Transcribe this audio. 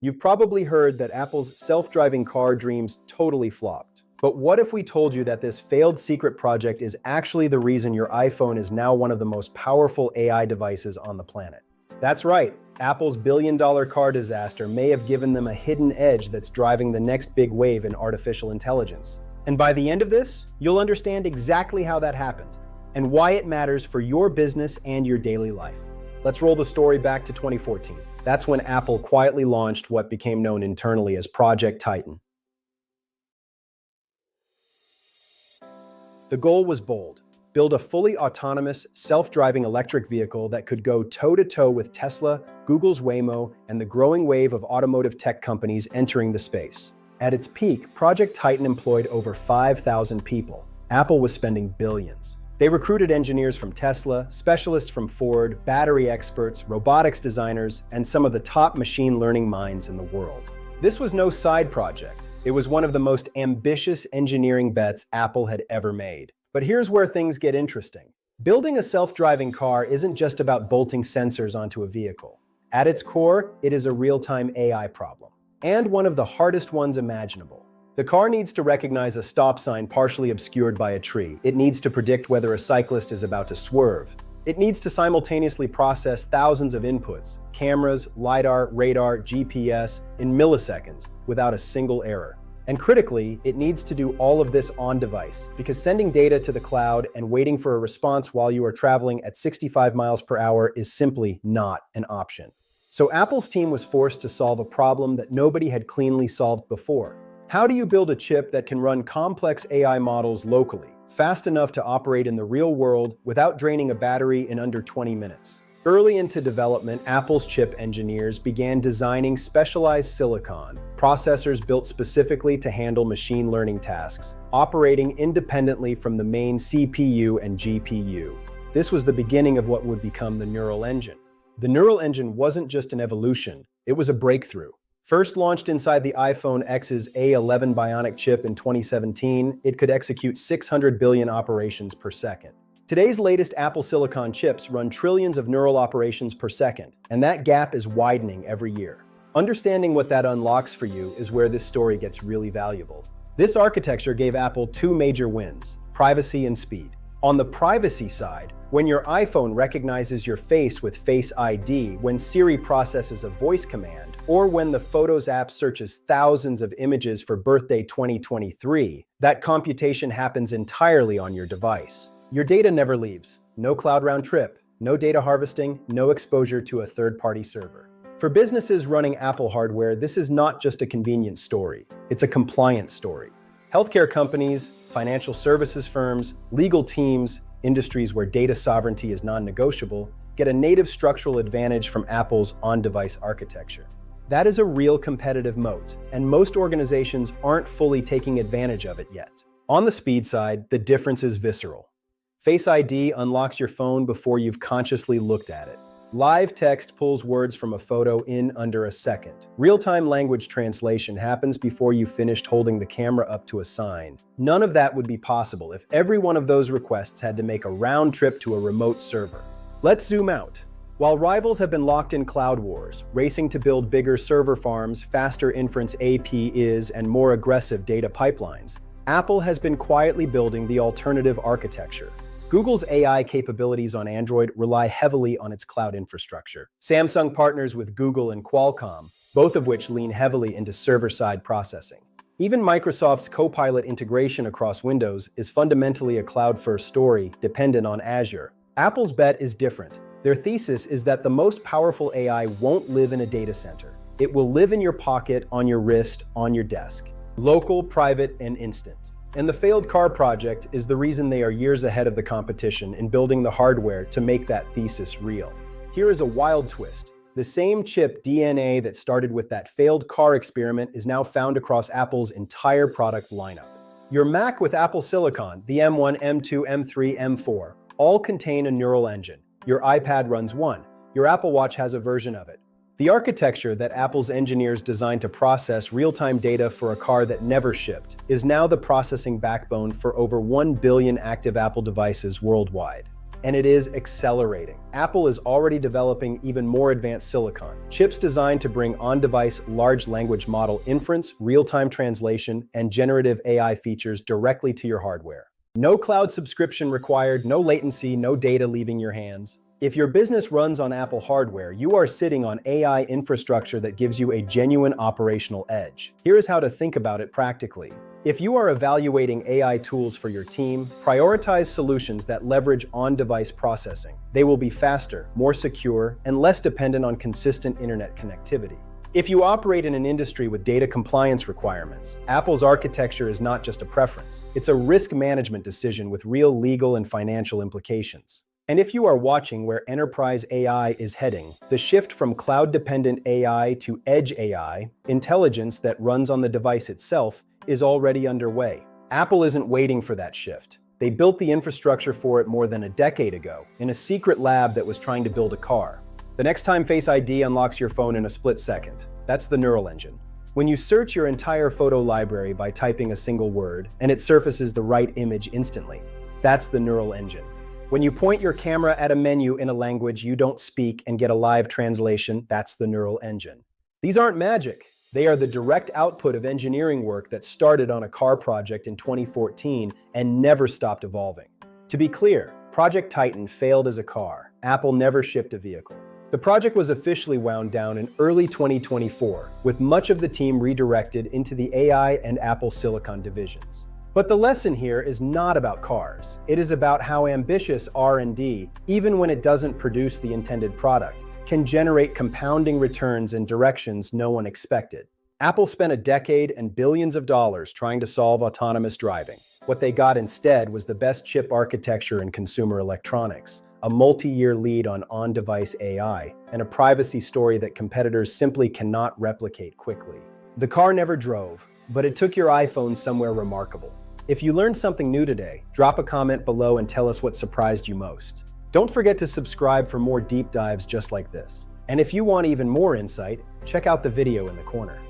You've probably heard that Apple's self-driving car dreams totally flopped. But what if we told you that this failed secret project is actually the reason your iPhone is now one of the most powerful AI devices on the planet? That's right, Apple's billion-dollar car disaster may have given them a hidden edge that's driving the next big wave in artificial intelligence. And by the end of this, you'll understand exactly how that happened and why it matters for your business and your daily life. Let's roll the story back to 2014. That's when Apple quietly launched what became known internally as Project Titan. The goal was bold: build a fully autonomous, self-driving electric vehicle that could go toe-to-toe with Tesla, Google's Waymo, and the growing wave of automotive tech companies entering the space. At its peak, Project Titan employed over 5,000 people. Apple was spending billions. They recruited engineers from Tesla, specialists from Ford, battery experts, robotics designers, and some of the top machine learning minds in the world. This was no side project. It was one of the most ambitious engineering bets Apple had ever made. But here's where things get interesting. Building a self-driving car isn't just about bolting sensors onto a vehicle. At its core, it is a real-time AI problem, and one of the hardest ones imaginable. The car needs to recognize a stop sign partially obscured by a tree. It needs to predict whether a cyclist is about to swerve. It needs to simultaneously process thousands of inputs, cameras, LiDAR, radar, GPS, in milliseconds without a single error. And critically, it needs to do all of this on device, because sending data to the cloud and waiting for a response while you are traveling at 65 miles per hour is simply not an option. So Apple's team was forced to solve a problem that nobody had cleanly solved before. How do you build a chip that can run complex AI models locally, fast enough to operate in the real world without draining a battery in under 20 minutes? Early into development, Apple's chip engineers began designing specialized silicon, processors built specifically to handle machine learning tasks, operating independently from the main CPU and GPU. This was the beginning of what would become the Neural Engine. The Neural Engine wasn't just an evolution, it was a breakthrough. First launched inside the iPhone X's A11 Bionic chip in 2017, it could execute 600 billion operations per second. Today's latest Apple Silicon chips run trillions of neural operations per second, and that gap is widening every year. Understanding what that unlocks for you is where this story gets really valuable. This architecture gave Apple two major wins: privacy and speed. On the privacy side, when your iPhone recognizes your face with Face ID, when Siri processes a voice command, or when the Photos app searches thousands of images for birthday 2023, that computation happens entirely on your device. Your data never leaves. No cloud round trip, no data harvesting, no exposure to a third-party server. For businesses running Apple hardware, this is not just a convenience story, it's a compliance story. Healthcare companies, financial services firms, legal teams, industries where data sovereignty is non-negotiable, get a native structural advantage from Apple's on-device architecture. That is a real competitive moat, and most organizations aren't fully taking advantage of it yet. On the speed side, the difference is visceral. Face ID unlocks your phone before you've consciously looked at it. Live text pulls words from a photo in under a second. Real-time language translation happens before you finished holding the camera up to a sign. None of that would be possible if every one of those requests had to make a round trip to a remote server. Let's zoom out. While rivals have been locked in cloud wars, racing to build bigger server farms, faster inference APIs, and more aggressive data pipelines, Apple has been quietly building the alternative architecture. Google's AI capabilities on Android rely heavily on its cloud infrastructure. Samsung partners with Google and Qualcomm, both of which lean heavily into server-side processing. Even Microsoft's Copilot integration across Windows is fundamentally a cloud-first story dependent on Azure. Apple's bet is different. Their thesis is that the most powerful AI won't live in a data center. It will live in your pocket, on your wrist, on your desk. Local, private, and instant. And the failed car project is the reason they are years ahead of the competition in building the hardware to make that thesis real. Here is a wild twist. The same chip DNA that started with that failed car experiment is now found across Apple's entire product lineup. Your Mac with Apple Silicon, the M1, M2, M3, M4, all contain a neural engine. Your iPad runs one. Your Apple Watch has a version of it. The architecture that Apple's engineers designed to process real-time data for a car that never shipped is now the processing backbone for over 1 billion active Apple devices worldwide. and it is accelerating. Apple is already developing even more advanced silicon, chips designed to bring on-device large language model inference, real-time translation, and generative AI features directly to your hardware. No cloud subscription required, no latency, no data leaving your hands. If your business runs on Apple hardware, you are sitting on AI infrastructure that gives you a genuine operational edge. Here is how to think about it practically. If you are evaluating AI tools for your team, prioritize solutions that leverage on-device processing. They will be faster, more secure, and less dependent on consistent internet connectivity. If you operate in an industry with data compliance requirements, Apple's architecture is not just a preference. It's a risk management decision with real legal and financial implications. And if you are watching where enterprise AI is heading, the shift from cloud-dependent AI to edge AI, intelligence that runs on the device itself, is already underway. Apple isn't waiting for that shift. They built the infrastructure for it more than a decade ago, in a secret lab that was trying to build a car. The next time Face ID unlocks your phone in a split second, that's the Neural Engine. When you search your entire photo library by typing a single word, and it surfaces the right image instantly, that's the Neural Engine. When you point your camera at a menu in a language you don't speak and get a live translation, that's the Neural Engine. These aren't magic. They are the direct output of engineering work that started on a car project in 2014 and never stopped evolving. To be clear, Project Titan failed as a car. Apple never shipped a vehicle. The project was officially wound down in early 2024, with much of the team redirected into the AI and Apple Silicon divisions. But the lesson here is not about cars. It is about how ambitious R&D, even when it doesn't produce the intended product, can generate compounding returns in directions no one expected. Apple spent a decade and billions of dollars trying to solve autonomous driving. What they got instead was the best chip architecture in consumer electronics, a multi-year lead on on-device AI, and a privacy story that competitors simply cannot replicate quickly. The car never drove, but it took your iPhone somewhere remarkable. If you learned something new today, drop a comment below and tell us what surprised you most. Don't forget to subscribe for more deep dives just like this. And if you want even more insight, check out the video in the corner.